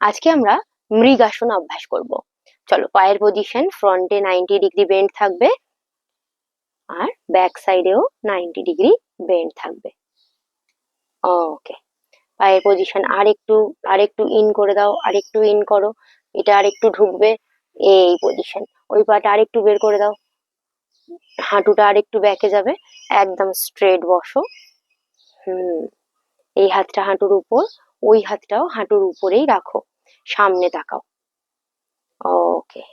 আজকে আমরা মৃগাসন অভ্যাস করব। চলো, পায়ের পজিশন ফ্রন্টে 90 ডিগ্রি বেন্ড থাকবে আর ব্যাক সাইডেও 90 ডিগ্রি বেন্ড থাকবে। ওকে, পায়ের পজিশন আরেকটু ইন করে দাও, আরেকটু ইন করো, এটা আরেকটু ঢুকবে, এই পজিশন। ওই পাটা আরেকটু বের করে দাও, হাঁটুটা আরেকটু ব্যাকে যাবে, একদম স্ট্রেট বসো। এই হাতটা হাঁটুর উপর, ওই হাতটাও হাঁটুর উপরেই রাখো, সামনে তাকাও। ওকে,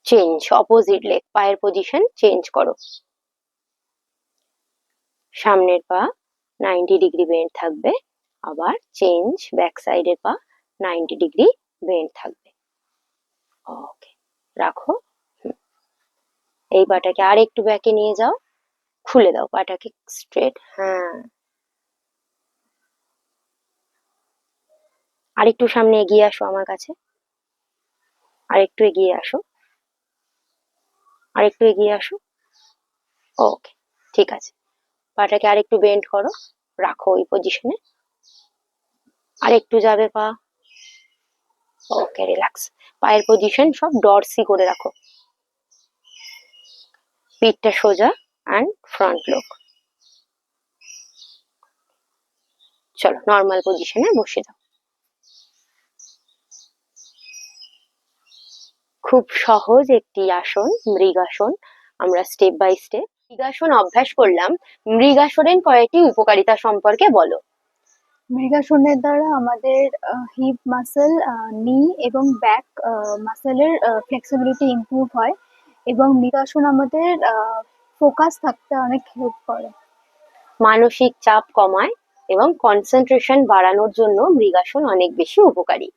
চেঞ্জ, অপোজিট লেগ, পায়ের পজিশন চেঞ্জ করো। সামনের পা 90 ডিগ্রি বেন্ড থাকবে, আবার চেঞ্জ, ব্যাক সাইডের পা 90 ডিগ্রি বেন্ড থাকবে। ওকে, রাখো। এই পাটাকে আর একটু ব্যাকে নিয়ে যাও, খুলে দাও পাটাকে স্ট্রেট। হ্যাঁ, আরেকটু সামনে এগিয়ে আসো আমার কাছে, আরেকটু এগিয়ে আসো, আরেকটু এগিয়ে আসো। ওকে, ঠিক আছে, পাটাকে আরেকটু বেন্ড করো, রাখো ওই পজিশনে, আরেকটু যাবে পা। ওকে, রিল্যাক্স। পায়ের পজিশন সব ডরসি করে রাখো, পিঠটা সোজা অ্যান্ড ফ্রন্ট লুক। চলো, নর্মাল পজিশনে বসে যাও। খুব সহজ একটি আসন মৃগাসন। আমরা স্টেপ বাই স্টেপ মৃগাসন অভ্যাস করলাম। মৃগাসনের কয়েকটি উপকারিতা সম্পর্কে বলো। মৃগাসনের দ্বারা আমাদের হিপ মাসেল, নি এবং ব্যাক মাসেলের ফ্লেক্সিবিলিটি ইমপ্রুভ হয় এবং মৃগাসন আমাদের ফোকাস থাকতে অনেক হেল্প করে। মানসিক চাপ কমায় এবং কনসেন্ট্রেশন বাড়ানোর জন্য মৃগাসন অনেক বেশি উপকারী।